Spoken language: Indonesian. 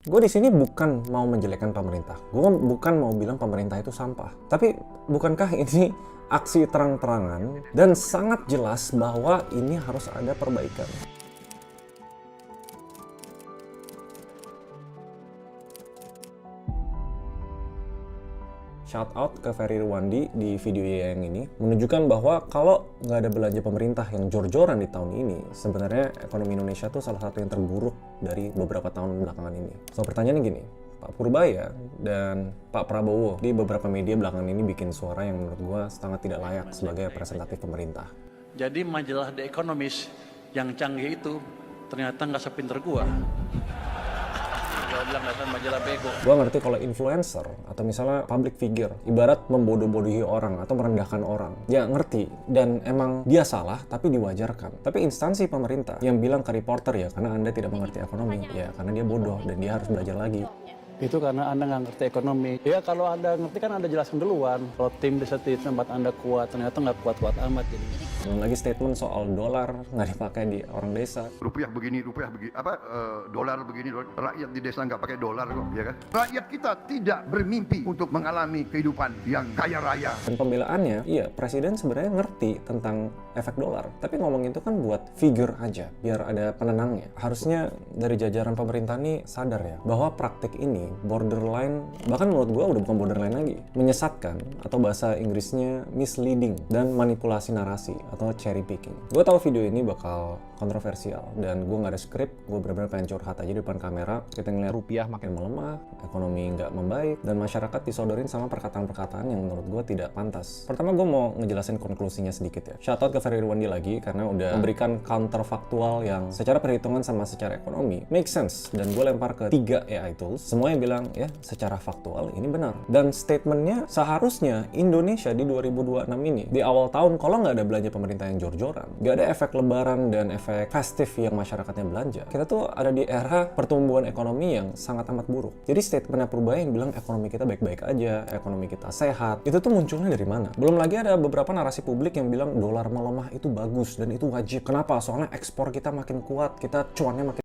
Gue di sini bukan mau menjelekkan pemerintah. Gue bukan mau bilang pemerintah itu sampah. Tapi bukankah ini aksi terang-terangan dan sangat jelas bahwa ini harus ada perbaikan? Shout out ke Ferry Irwandi di video yang ini menunjukkan bahwa kalau nggak ada belanja pemerintah yang jor-joran di tahun ini, sebenarnya ekonomi Indonesia tuh salah satu yang terburuk dari beberapa tahun belakangan ini. So pertanyaannya gini, Pak Purbaya dan Pak Prabowo di beberapa media belakangan ini bikin suara yang menurut gua sangat tidak layak sebagai representatif pemerintah. Jadi majalah The Economist yang canggih itu ternyata nggak sepinter gua. Gua bilang dasar majalah bego. Gua ngerti kalau influencer atau misalnya public figure ibarat membodoh-bodohi orang atau merendahkan orang. Ya ngerti, dan emang dia salah tapi diwajarkan. Tapi instansi pemerintah yang bilang ke reporter ya karena Anda tidak mengerti ekonomi, ya karena dia bodoh dan dia harus belajar lagi. Itu karena Anda nggak ngerti ekonomi. Ya kalau Anda ngerti kan Anda jelaskan duluan. Kalau tim di tempat Anda kuat, ternyata nggak kuat-kuat amat jadi. Belum lagi statement soal dolar nggak dipakai di orang desa. Rupiah begini, dolar begini, rakyat di desa nggak pakai dolar kok, ya kan? Rakyat kita tidak bermimpi untuk mengalami kehidupan yang kaya raya. Dan pembelaannya, iya presiden sebenarnya ngerti tentang efek dolar. Tapi ngomong itu kan buat figure aja, biar ada penenangnya. Harusnya dari jajaran pemerintah nih sadar ya, bahwa praktik ini borderline, bahkan menurut gue udah bukan borderline lagi, menyesatkan atau bahasa Inggrisnya misleading dan manipulasi narasi atau cherry picking. Gue tahu video ini bakal kontroversial dan gue nggak ada skrip, gue benar-benar pengen curhat aja di depan kamera. Kita ngeliat rupiah makin melemah, ekonomi nggak membaik, dan masyarakat disodorin sama perkataan-perkataan yang menurut gue tidak pantas. Pertama gue mau ngejelasin konklusinya sedikit ya. Shout out ke Ferry Irwandi lagi karena udah memberikan counterfaktual yang secara perhitungan sama secara ekonomi make sense, dan gue lempar ke 3 AI tools, semuanya bilang ya secara faktual ini benar. Dan statementnya seharusnya Indonesia di 2026 ini di awal tahun kalau nggak ada belanja pemerintah yang jor-joran, nggak ada efek lebaran dan efek festif yang masyarakatnya belanja, kita tuh ada di era pertumbuhan ekonomi yang sangat amat buruk. Jadi statementnya Purbaya yang bilang ekonomi kita baik-baik aja, ekonomi kita sehat, itu tuh munculnya dari mana? Belum lagi ada beberapa narasi publik yang bilang dolar melemah itu bagus dan itu wajib. Kenapa? Soalnya ekspor kita makin kuat, kita cuannya makin